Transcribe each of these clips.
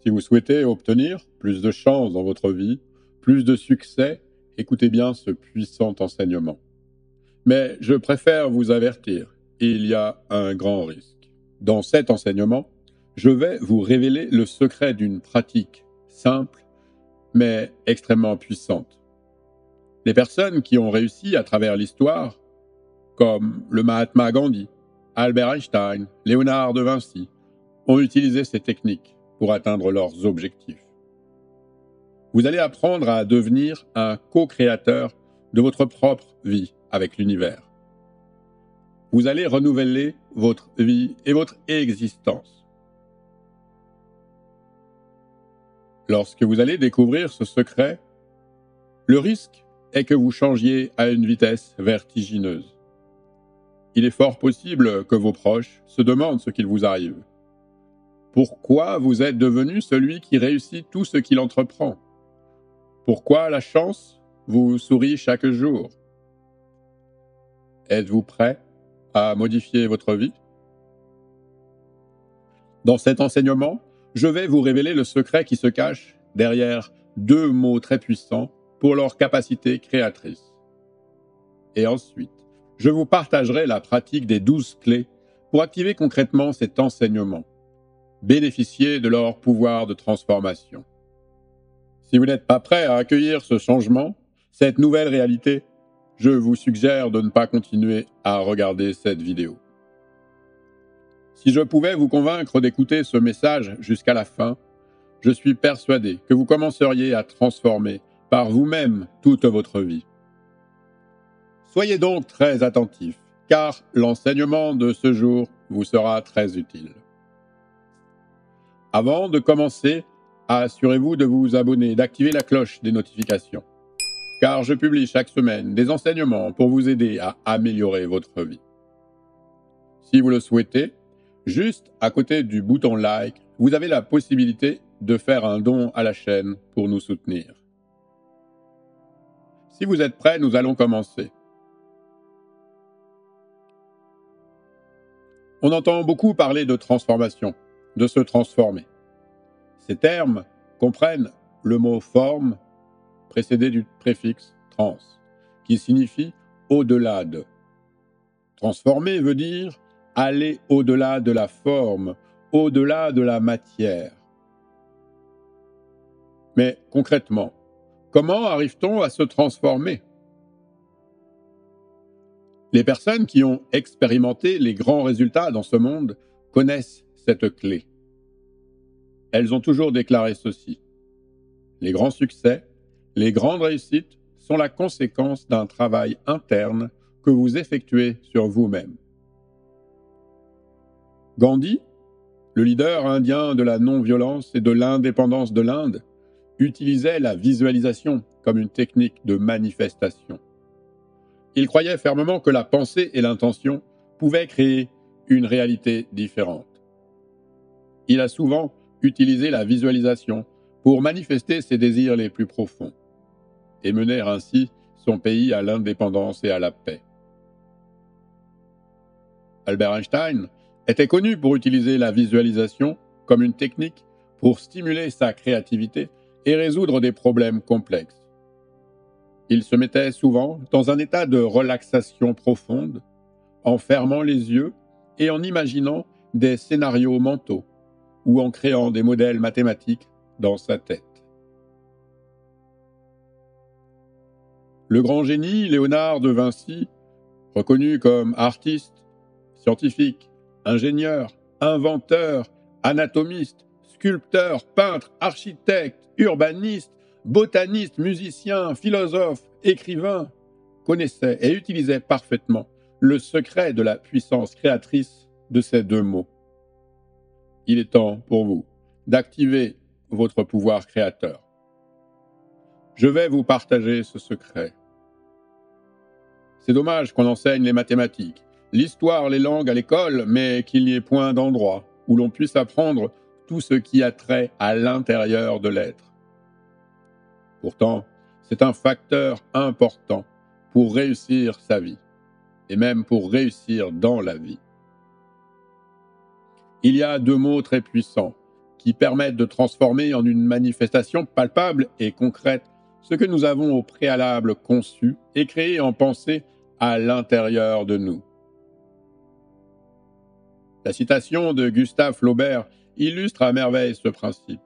Si vous souhaitez obtenir plus de chance dans votre vie, plus de succès, écoutez bien ce puissant enseignement. Mais je préfère vous avertir, il y a un grand risque. Dans cet enseignement, je vais vous révéler le secret d'une pratique simple, mais extrêmement puissante. Les personnes qui ont réussi à travers l'histoire, comme le Mahatma Gandhi, Albert Einstein, Léonard de Vinci, ont utilisé ces techniques pour atteindre leurs objectifs. Vous allez apprendre à devenir un co-créateur de votre propre vie avec l'univers. Vous allez renouveler votre vie et votre existence. Lorsque vous allez découvrir ce secret, le risque est que vous changiez à une vitesse vertigineuse. Il est fort possible que vos proches se demandent ce qu'il vous arrive. Pourquoi vous êtes devenu celui qui réussit tout ce qu'il entreprend? Pourquoi la chance vous sourit chaque jour? Êtes-vous prêt à modifier votre vie? Dans cet enseignement, je vais vous révéler le secret qui se cache derrière deux mots très puissants pour leur capacité créatrice. Et ensuite, je vous partagerai la pratique des 12 clés pour activer concrètement cet enseignement. Bénéficier de leur pouvoir de transformation. Si vous n'êtes pas prêt à accueillir ce changement, cette nouvelle réalité, je vous suggère de ne pas continuer à regarder cette vidéo. Si je pouvais vous convaincre d'écouter ce message jusqu'à la fin, je suis persuadé que vous commenceriez à transformer par vous-même toute votre vie. Soyez donc très attentifs, car l'enseignement de ce jour vous sera très utile. Avant de commencer, assurez-vous de vous abonner et d'activer la cloche des notifications, car je publie chaque semaine des enseignements pour vous aider à améliorer votre vie. Si vous le souhaitez, juste à côté du bouton like, vous avez la possibilité de faire un don à la chaîne pour nous soutenir. Si vous êtes prêts, nous allons commencer. On entend beaucoup parler de transformation, de se transformer. Ces termes comprennent le mot forme précédé du préfixe trans, qui signifie au-delà de. Transformer veut dire aller au-delà de la forme, au-delà de la matière. Mais concrètement, comment arrive-t-on à se transformer? Les personnes qui ont expérimenté les grands résultats dans ce monde connaissent cette clé. Elles ont toujours déclaré ceci. Les grands succès, les grandes réussites sont la conséquence d'un travail interne que vous effectuez sur vous-même. Gandhi, le leader indien de la non-violence et de l'indépendance de l'Inde, utilisait la visualisation comme une technique de manifestation. Il croyait fermement que la pensée et l'intention pouvaient créer une réalité différente. Il a souvent utilisé la visualisation pour manifester ses désirs les plus profonds et mener ainsi son pays à l'indépendance et à la paix. Albert Einstein était connu pour utiliser la visualisation comme une technique pour stimuler sa créativité et résoudre des problèmes complexes. Il se mettait souvent dans un état de relaxation profonde, en fermant les yeux et en imaginant des scénarios mentaux ou en créant des modèles mathématiques dans sa tête. Le grand génie Léonard de Vinci, reconnu comme artiste, scientifique, ingénieur, inventeur, anatomiste, sculpteur, peintre, architecte, urbaniste, botaniste, musicien, philosophe, écrivain, connaissait et utilisait parfaitement le secret de la puissance créatrice de ces deux mots. Il est temps pour vous d'activer votre pouvoir créateur. Je vais vous partager ce secret. C'est dommage qu'on enseigne les mathématiques, l'histoire, les langues à l'école, mais qu'il n'y ait point d'endroit où l'on puisse apprendre tout ce qui a trait à l'intérieur de l'être. Pourtant, c'est un facteur important pour réussir sa vie, et même pour réussir dans la vie. Il y a deux mots très puissants, qui permettent de transformer en une manifestation palpable et concrète ce que nous avons au préalable conçu et créé en pensée à l'intérieur de nous. La citation de Gustave Flaubert illustre à merveille ce principe.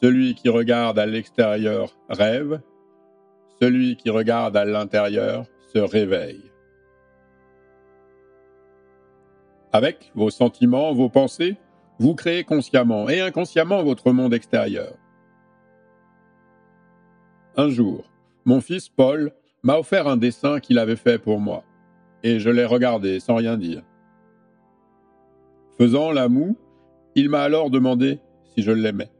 Celui qui regarde à l'extérieur rêve, celui qui regarde à l'intérieur se réveille. Avec vos sentiments, vos pensées, vous créez consciemment et inconsciemment votre monde extérieur. Un jour, mon fils Paul m'a offert un dessin qu'il avait fait pour moi, et je l'ai regardé sans rien dire. Faisant la moue, il m'a alors demandé si je l'aimais.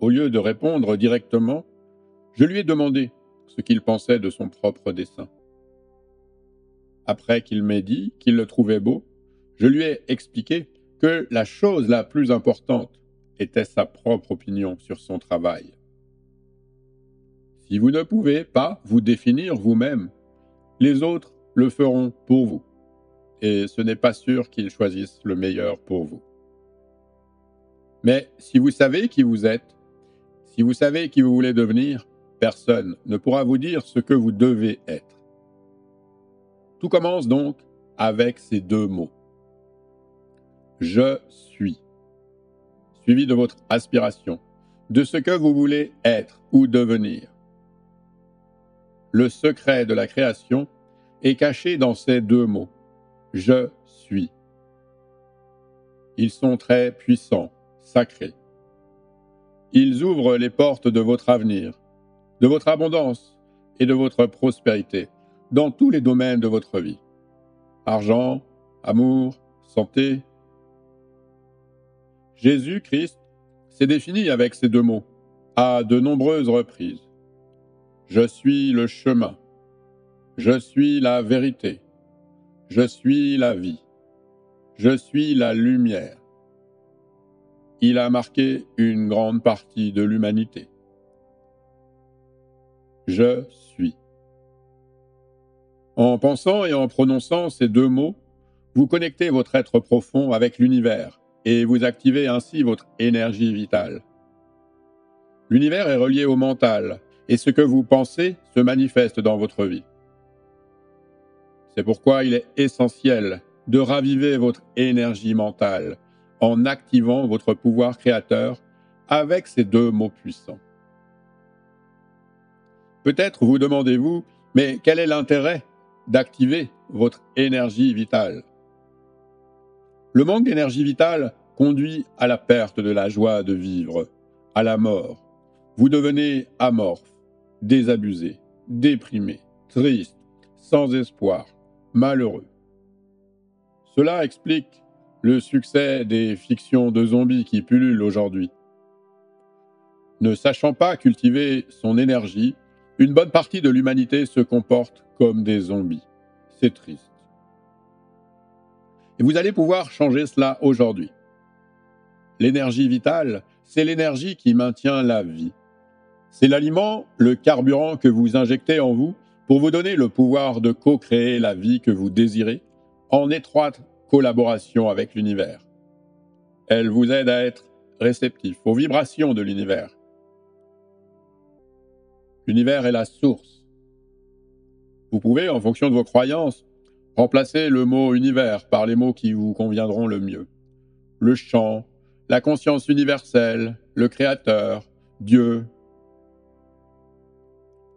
Au lieu de répondre directement, je lui ai demandé ce qu'il pensait de son propre dessin. Après qu'il m'ait dit qu'il le trouvait beau, je lui ai expliqué que la chose la plus importante était sa propre opinion sur son travail. Si vous ne pouvez pas vous définir vous-même, les autres le feront pour vous, et ce n'est pas sûr qu'ils choisissent le meilleur pour vous. Mais si vous savez qui vous êtes, si vous savez qui vous voulez devenir, personne ne pourra vous dire ce que vous devez être. Tout commence donc avec ces deux mots. Je suis, suivi de votre aspiration, de ce que vous voulez être ou devenir. Le secret de la création est caché dans ces deux mots. Je suis. Ils sont très puissants, sacrés. Ils ouvrent les portes de votre avenir, de votre abondance et de votre prospérité dans tous les domaines de votre vie. Argent, amour, santé. Jésus-Christ s'est défini avec ces deux mots à de nombreuses reprises. Je suis le chemin. Je suis la vérité. Je suis la vie. Je suis la lumière. Il a marqué une grande partie de l'humanité. Je suis. En pensant et en prononçant ces deux mots, vous connectez votre être profond avec l'univers et vous activez ainsi votre énergie vitale. L'univers est relié au mental et ce que vous pensez se manifeste dans votre vie. C'est pourquoi il est essentiel de raviver votre énergie mentale en activant votre pouvoir créateur avec ces deux mots puissants. Peut-être vous demandez-vous, mais quel est l'intérêt d'activer votre énergie vitale? Le manque d'énergie vitale conduit à la perte de la joie de vivre, à la mort. Vous devenez amorphe, désabusé, déprimé, triste, sans espoir, malheureux. Cela explique le succès des fictions de zombies qui pullulent aujourd'hui. Ne sachant pas cultiver son énergie, une bonne partie de l'humanité se comporte comme des zombies. C'est triste. Et vous allez pouvoir changer cela aujourd'hui. L'énergie vitale, c'est l'énergie qui maintient la vie. C'est l'aliment, le carburant que vous injectez en vous pour vous donner le pouvoir de co-créer la vie que vous désirez en étroite collaboration avec l'univers. Elle vous aide à être réceptif aux vibrations de l'univers. L'univers est la source. Vous pouvez, en fonction de vos croyances, remplacer le mot univers par les mots qui vous conviendront le mieux. Le chant, la conscience universelle, le créateur, Dieu.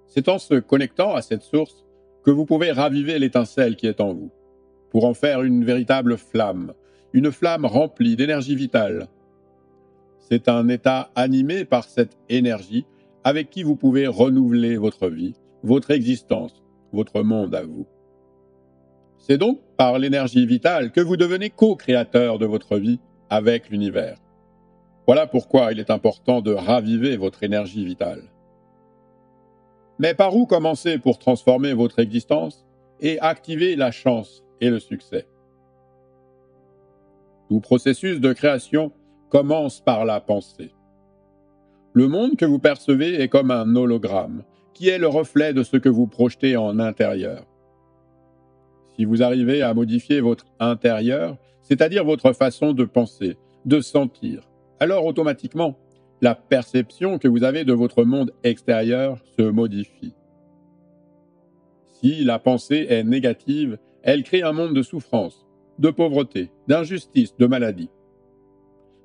C'est en se connectant à cette source que vous pouvez raviver l'étincelle qui est en vous, pour en faire une véritable flamme, une flamme remplie d'énergie vitale. C'est un état animé par cette énergie avec qui vous pouvez renouveler votre vie, votre existence, votre monde à vous. C'est donc par l'énergie vitale que vous devenez co-créateur de votre vie avec l'univers. Voilà pourquoi il est important de raviver votre énergie vitale. Mais par où commencer pour transformer votre existence et activer la chance et le succès? Tout processus de création commence par la pensée. Le monde que vous percevez est comme un hologramme, qui est le reflet de ce que vous projetez en intérieur. Si vous arrivez à modifier votre intérieur, c'est-à-dire votre façon de penser, de sentir. Alors automatiquement, la perception que vous avez de votre monde extérieur se modifie. Si la pensée est négative, elle crée un monde de souffrance, de pauvreté, d'injustice, de maladie.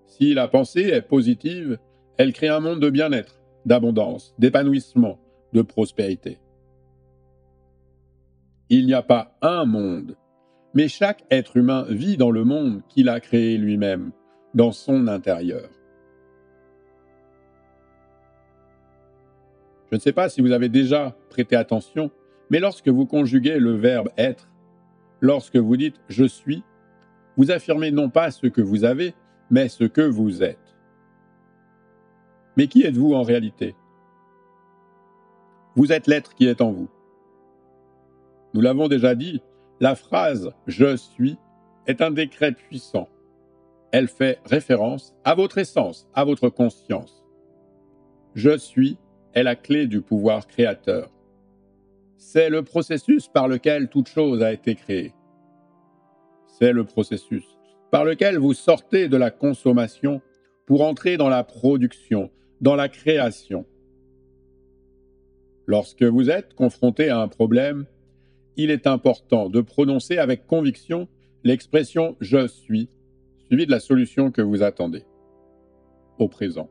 Si la pensée est positive, elle crée un monde de bien-être, d'abondance, d'épanouissement, de prospérité. Il n'y a pas un monde, mais chaque être humain vit dans le monde qu'il a créé lui-même, dans son intérieur. Je ne sais pas si vous avez déjà prêté attention, mais lorsque vous conjuguez le verbe être, lorsque vous dites « je suis », vous affirmez non pas ce que vous avez, mais ce que vous êtes. Mais qui êtes-vous en réalité? Vous êtes l'être qui est en vous. Nous l'avons déjà dit, la phrase « je suis » est un décret puissant. Elle fait référence à votre essence, à votre conscience. « Je suis » est la clé du pouvoir créateur. C'est le processus par lequel toute chose a été créée. C'est le processus par lequel vous sortez de la consommation pour entrer dans la production, dans la création. Lorsque vous êtes confronté à un problème, il est important de prononcer avec conviction l'expression « je suis » suivie de la solution que vous attendez, au présent.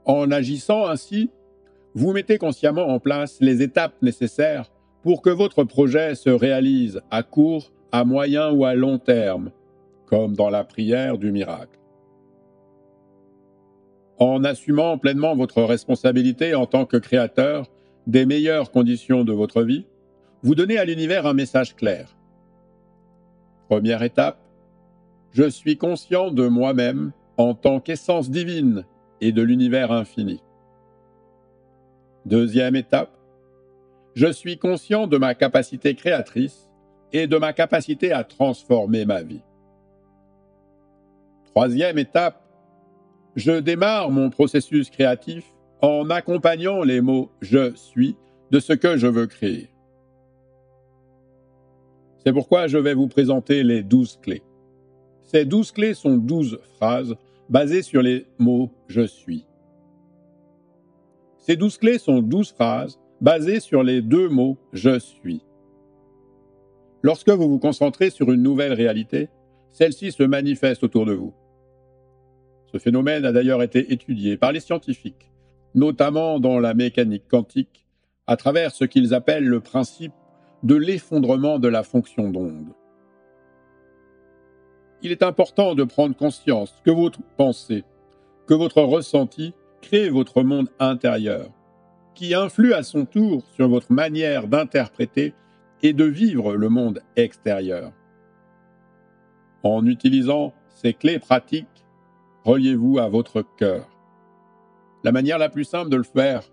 En agissant ainsi, vous mettez consciemment en place les étapes nécessaires pour que votre projet se réalise à court, à moyen ou à long terme, comme dans la prière du miracle. En assumant pleinement votre responsabilité en tant que créateur des meilleures conditions de votre vie, vous donnez à l'univers un message clair. Première étape, je suis conscient de moi-même en tant qu'essence divine et de l'univers infini. Deuxième étape, je suis conscient de ma capacité créatrice et de ma capacité à transformer ma vie. Troisième étape, je démarre mon processus créatif en accompagnant les mots « je suis » de ce que je veux créer. C'est pourquoi je vais vous présenter les 12 clés. Ces 12 clés sont 12 phrases basées sur les mots « je suis ». Ces 12 clés sont 12 phrases basées sur les deux mots « je suis ». Lorsque vous vous concentrez sur une nouvelle réalité, celle-ci se manifeste autour de vous. Ce phénomène a d'ailleurs été étudié par les scientifiques, notamment dans la mécanique quantique, à travers ce qu'ils appellent le principe de l'effondrement de la fonction d'onde. Il est important de prendre conscience que votre pensée, que votre ressenti crée votre monde intérieur, qui influe à son tour sur votre manière d'interpréter et de vivre le monde extérieur. En utilisant ces clés pratiques, reliez-vous à votre cœur. La manière la plus simple de le faire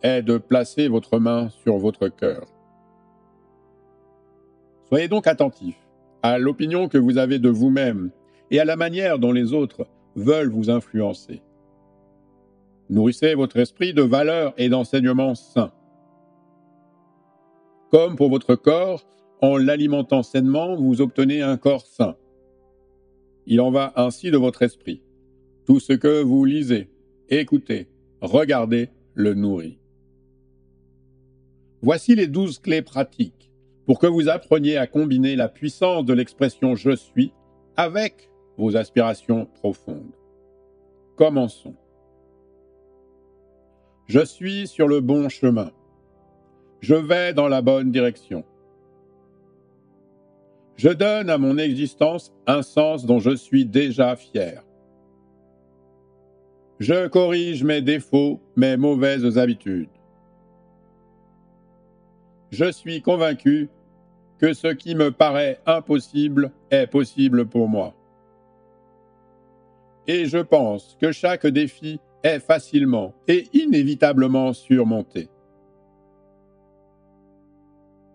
est de placer votre main sur votre cœur. Soyez donc attentif à l'opinion que vous avez de vous-même et à la manière dont les autres veulent vous influencer. Nourrissez votre esprit de valeurs et d'enseignements sains. Comme pour votre corps, en l'alimentant sainement, vous obtenez un corps sain. Il en va ainsi de votre esprit. Tout ce que vous lisez, écoutez, regardez, le nourrit. Voici les 12 clés pratiques pour que vous appreniez à combiner la puissance de l'expression « je suis » avec vos aspirations profondes. Commençons. Je suis sur le bon chemin. Je vais dans la bonne direction. Je donne à mon existence un sens dont je suis déjà fier. Je corrige mes défauts, mes mauvaises habitudes. Je suis convaincu que ce qui me paraît impossible est possible pour moi. Et je pense que chaque défi est facilement et inévitablement surmonté.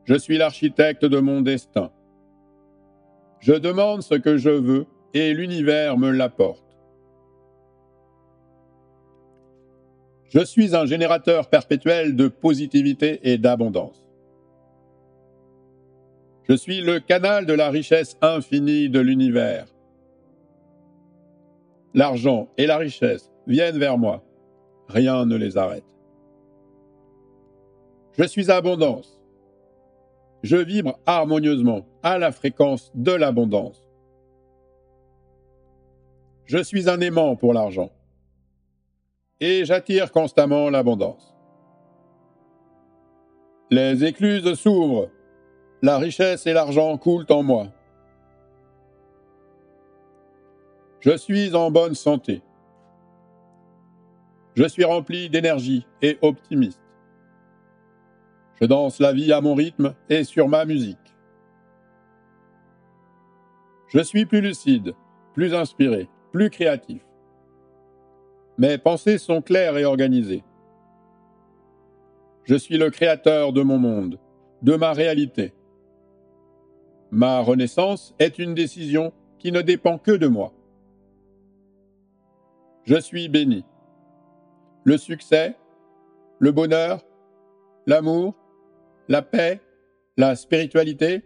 Je suis l'architecte de mon destin. Je demande ce que je veux et l'univers me l'apporte. Je suis un générateur perpétuel de positivité et d'abondance. Je suis le canal de la richesse infinie de l'univers. l'argent et la richesse viennent vers moi. Rien ne les arrête. Je suis abondance. Je vibre harmonieusement à la fréquence de l'abondance. Je suis un aimant pour l'argent. Et j'attire constamment l'abondance. Les écluses s'ouvrent. La richesse et l'argent coulent en moi. Je suis en bonne santé. Je suis rempli d'énergie et optimiste. Je danse la vie à mon rythme et sur ma musique. Je suis plus lucide, plus inspiré, plus créatif. Mes pensées sont claires et organisées. Je suis le créateur de mon monde, de ma réalité. Ma renaissance est une décision qui ne dépend que de moi. Je suis béni. Le succès, le bonheur, l'amour, la paix, la spiritualité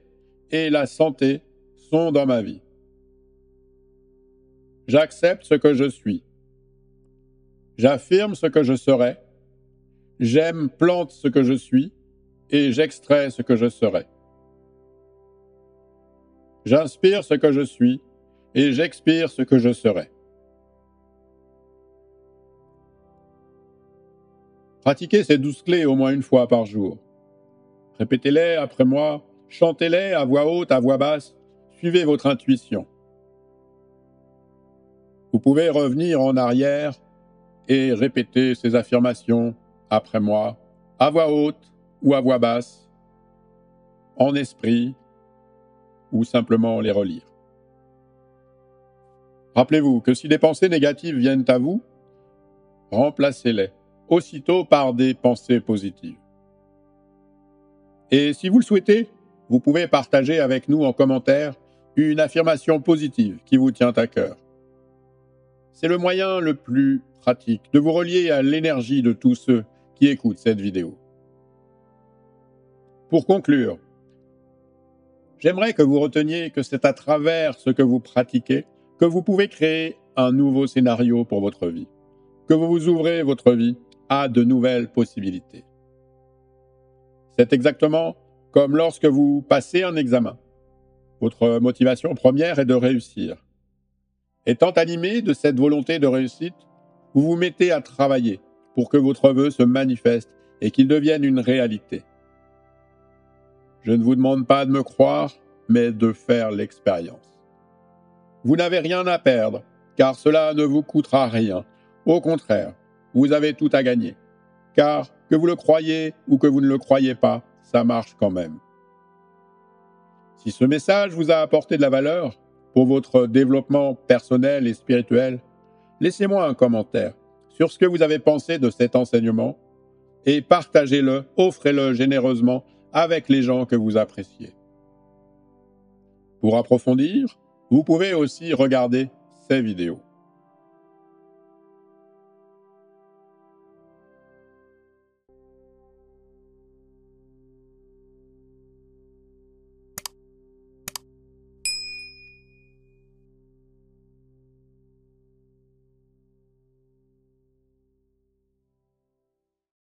et la santé sont dans ma vie. J'accepte ce que je suis. J'affirme ce que je serai. J'aime, plante ce que je suis et j'extrais ce que je serai. J'inspire ce que je suis et j'expire ce que je serai. Pratiquez ces 12 clés au moins une fois par jour. Répétez-les après moi, chantez-les à voix haute, à voix basse, suivez votre intuition. Vous pouvez revenir en arrière et répéter ces affirmations après moi, à voix haute ou à voix basse, en esprit, ou simplement les relire. Rappelez-vous que si des pensées négatives viennent à vous, remplacez-les aussitôt par des pensées positives. Et si vous le souhaitez, vous pouvez partager avec nous en commentaire une affirmation positive qui vous tient à cœur. C'est le moyen le plus pratique de vous relier à l'énergie de tous ceux qui écoutent cette vidéo. Pour conclure, j'aimerais que vous reteniez que c'est à travers ce que vous pratiquez que vous pouvez créer un nouveau scénario pour votre vie, que vous vous ouvrez votre vie à de nouvelles possibilités. C'est exactement comme lorsque vous passez un examen. Votre motivation première est de réussir. Étant animé de cette volonté de réussite, vous vous mettez à travailler pour que votre vœu se manifeste et qu'il devienne une réalité. Je ne vous demande pas de me croire, mais de faire l'expérience. Vous n'avez rien à perdre, car cela ne vous coûtera rien. Au contraire, vous avez tout à gagner. Car, que vous le croyez ou que vous ne le croyez pas, ça marche quand même. Si ce message vous a apporté de la valeur pour votre développement personnel et spirituel, laissez-moi un commentaire sur ce que vous avez pensé de cet enseignement et partagez-le, offrez-le généreusement avec les gens que vous appréciez. Pour approfondir, vous pouvez aussi regarder ces vidéos.